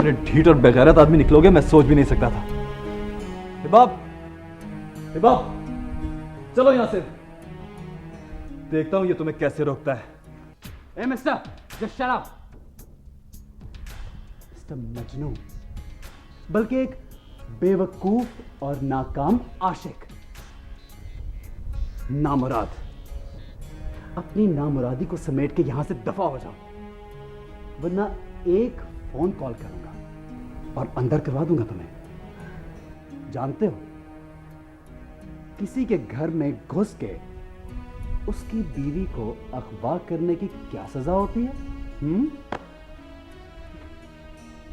इतने ढीठ और बेगैरत आदमी निकलोगे मैं सोच भी नहीं सकता था। हिबाब, हिबाब, चलो यहां से। देखता हूं ये तुम्हें कैसे रोकता है। ए mister, just shut up. Mister Majnu, बल्कि एक बेवकूफ और नाकाम आशिक। नामुराद, अपनी नामुरादी को समेट के यहां से दफा हो जाओ, वरना एक फोन कॉल करूंगा और अंदर करवा दूंगा तुम्हें। जानते हो, किसी के घर में घुस के उसकी बीवी को अगवा करने की क्या सजा होती है?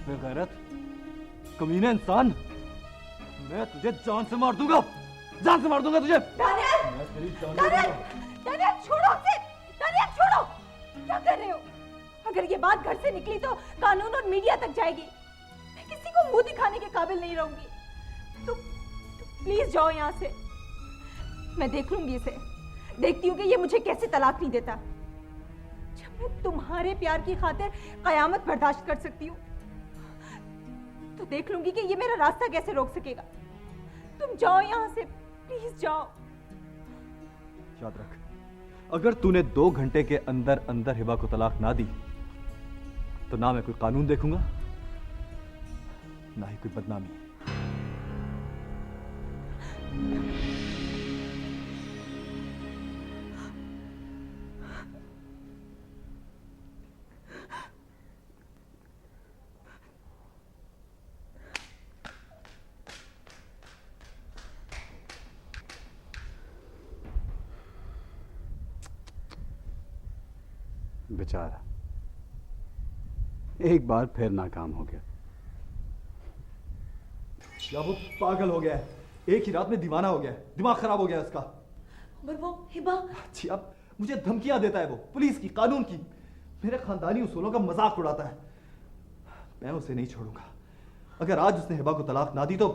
बेगैरत, कमीने इंसान, मैं तुझे जान से मार दूंगा, जान से मार दूंगा तुझे। दानियल, छोड़ो उसे। दानियल, छोड़ो। क्या कर रहे हो? अगर ये बात घर से निकली तो कानून और मीडिया तक जाएगी। मैं किसी को मुंह दिखाने के काबिल नहीं रहूंगी। तुम प्लीज जाओ यहाँ से। मैं देख लूंगी इसे। देखती हूँ कि ये मुझे कैसे तलाक नहीं देता। जब मैं तुम्हारे प्यार की खातिर कयामत बर्दाश्त कर सकती हूँ, तो देख लूंगी कि ये मेरा रास्ता कैसे रोक सकेगा। तुम जाओ यहाँ से, प्लीज जाओ। याद रख, अगर तूने 2 घंटे के अंदर अंदर हिबा को तलाक ना दी तो ना मैं कोई कानून देखूंगा, ना ही कोई बदनामी। बेचारा एक बार फिर नाकाम हो गया। या वो पागल हो गया है, एक ही रात में दीवाना हो गया है, दिमाग खराब हो गया है उसका। पर वो हिबा, जी अब मुझे धमकियां देता है वो, पुलिस की, कानून की, मेरे खानदानी उसूलों का मजाक उड़ाता है। मैं उसे नहीं छोड़ूंगा। अगर आज उसने हिबा को तलाक ना दी तो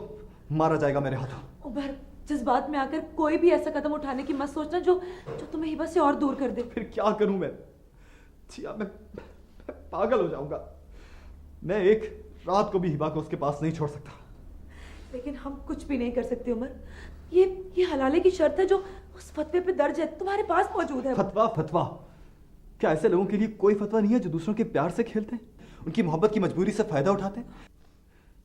मारा जाएगा मेरे हाथों। उमर, जज्बात में आकर कोई भी ऐसा कदम उठाने की मत सोचना जो तुम्हें हिबा से और दूर कर दे। फिर क्या करूं मैं? जी अब मैं पागल हो जाऊंगा। मैं एक रात को भी हिबा को उसके पास नहीं छोड़ सकता। लेकिन हम कुछ भी नहीं कर सकते उमर। ये हलाले की शर्त है जो उस फतवे पे दर्ज है, तुम्हारे पास मौजूद है। फतवा? फतवा क्या ऐसे लोगों के लिए कोई फतवा नहीं है जो दूसरों के प्यार से खेलते हैं, उनकी मोहब्बत की मजबूरी से फायदा उठाते हैं?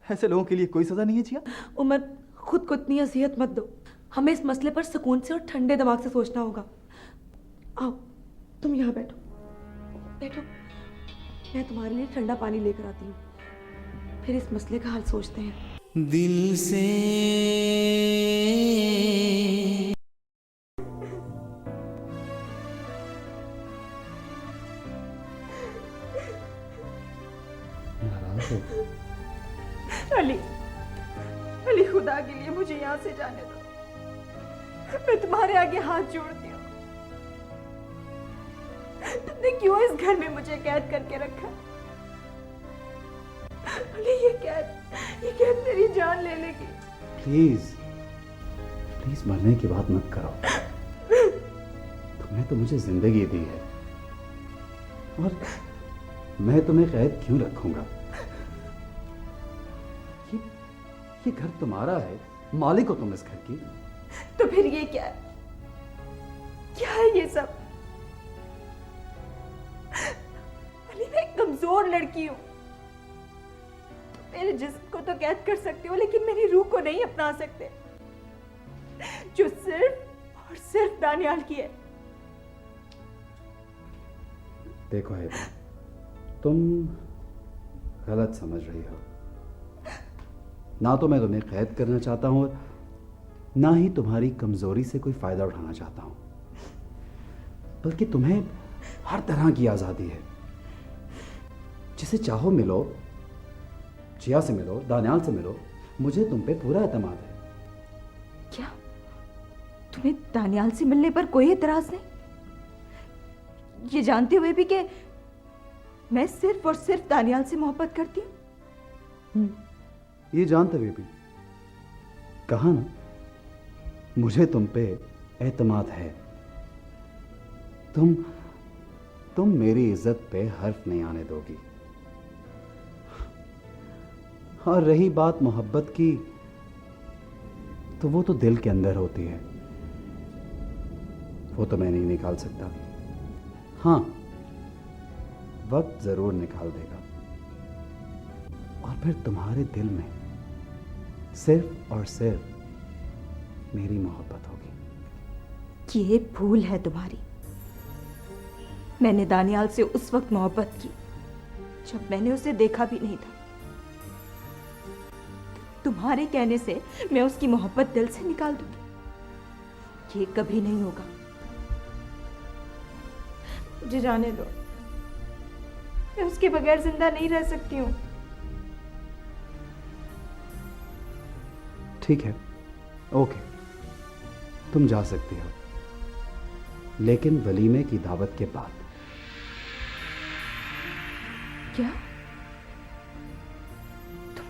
ऐसे लोगों के लिए कोई सजा नहीं है जिया? उमर, खुद को इतनी अजियत मत दो। हमें इस मसले पर सुकून से और ठंडे दिमाग से सोचना होगा। आओ, तुम यहाँ बैठो, बैठो। मैं तुम्हारे लिए ठंडा पानी लेकर आती हूँ, फिर इस मसले का हल सोचते हैं। दिल से नाराज हो? अली, अली, खुदा के लिए मुझे यहाँ से जाने दो। मैं तुम्हारे आगे हाथ जोड़ती हूँ। तुमने क्यों इस घर में मुझे कैद करके रखा? अली, ये कैद मेरी जान ले लेगी। प्लीज, प्लीज मरने की बात मत करो। तुमने तो मुझे जिंदगी दी है और मैं तुम्हें कैद क्यों रखूंगा? ये घर तुम्हारा है, मालिक हो तुम इस घर की। तो फिर ये क्या है? क्या है ये सब? अली, मैं एक कमजोर लड़की हूं। मेरे जिस्म को तो कैद कर सकते हो, लेकिन मेरी रूह को नहीं अपना सकते, जो सिर्फ और सिर्फ दानियाल की है। देखो है, तुम गलत समझ रही हो। ना तो मैं तुम्हें कैद करना चाहता हूं, ना ही तुम्हारी कमजोरी से कोई फायदा उठाना चाहता हूं, बल्कि तुम्हें हर तरह की आजादी है। जिसे चाहो मिलो, जिया से मिलो, दानियाल से मिलो, मुझे तुम पे पूरा एतमाद है। क्या तुम्हें दानियाल से मिलने पर कोई एतराज नहीं? ये जानते हुए भी कि मैं सिर्फ और सिर्फ दानियाल से मोहब्बत करती हूँ? ये जानते हुए भी कहा ना, मुझे तुम पे एतमाद है। तुम मेरी इज्जत पे हर्फ नहीं आने दोगी। और रही बात मोहब्बत की, तो वो तो दिल के अंदर होती है, वो तो मैं नहीं निकाल सकता। हाँ, वक्त जरूर निकाल देगा, और फिर तुम्हारे दिल में सिर्फ और सिर्फ मेरी मोहब्बत होगी। ये भूल है तुम्हारी। मैंने दानियाल से उस वक्त मोहब्बत की जब मैंने उसे देखा भी नहीं था। तुम्हारे कहने से मैं उसकी मोहब्बत दिल से निकाल दूंगी, ये कभी नहीं होगा। मुझे जाने दो, मैं उसके बगैर जिंदा नहीं रह सकती हूँ। ठीक है, ओके, तुम जा सकती हो, लेकिन वलीमे की दावत के बाद। क्या? तुम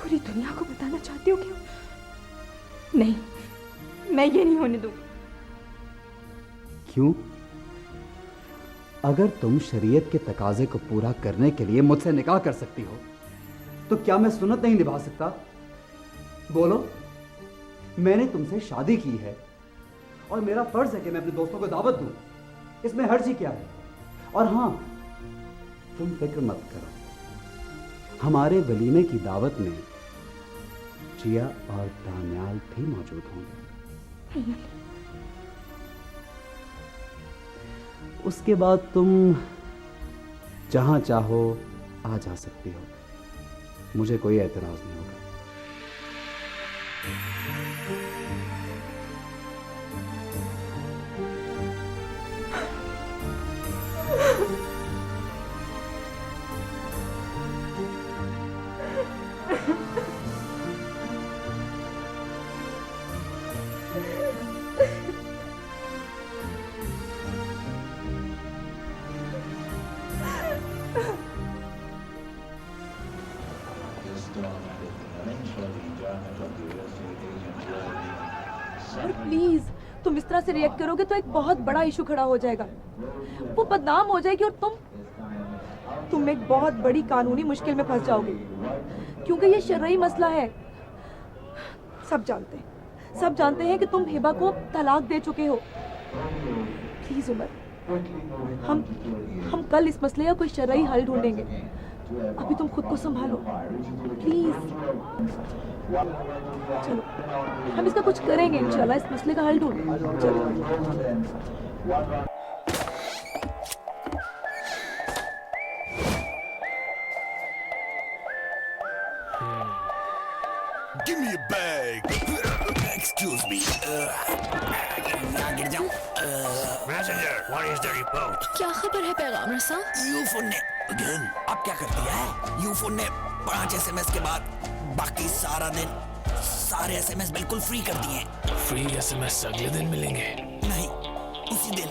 पूरी दुनिया को बताना चाहती हो क्या? नहीं, मैं ये नहीं होने दूंगी। क्यों? अगर तुम शरीयत के तकाजे को पूरा करने के लिए मुझसे निकाह कर सकती हो, तो क्या मैं सुन्नत नहीं निभा सकता? बोलो, मैंने तुमसे शादी की है और मेरा फर्ज है कि मैं अपने दोस्तों को दावत दूं। इसमें हर्ज ही क्या है? और हां, तुम फिक्र मत करो, हमारे वलीमे की दावत में जिया और दानियाल भी मौजूद होंगे। उसके बाद तुम जहां चाहो आ जा सकती हो, मुझे कोई एतराज नहीं होगा। प्लीज, तुम इस तरह से रिएक्ट करोगे तो एक बहुत बड़ा इशू खड़ा हो जाएगा, वो बदनाम हो जाएगी और तुम एक बहुत बड़ी कानूनी मुश्किल में फंस जाओगे, क्योंकि ये शरई मसला है। सब जानते हैं कि तुम हिबा को तलाक दे चुके हो। प्लीज उमर, हम कल इस मसले का कोई शरई हल ढूंढेंगे। अभी तुम खुद को संभालो प्लीज। चलो, हम इसका कुछ करेंगे इंशाल्लाह, इस मसले का हल ढूंढेंगे। चलो। Give me a bag. Excuse me. यहाँ गिर जाऊँ. Messenger, what is the report? क्या खबर है पैगाम रसा? यूफो ने again. अब क्या करती है? यूफो ने 5 SMS के बाद बाकी सारा दिन सारे SMS बिल्कुल फ्री कर दिए. Free SMS अगले दिन मिलेंगे. नहीं, उसी दिन.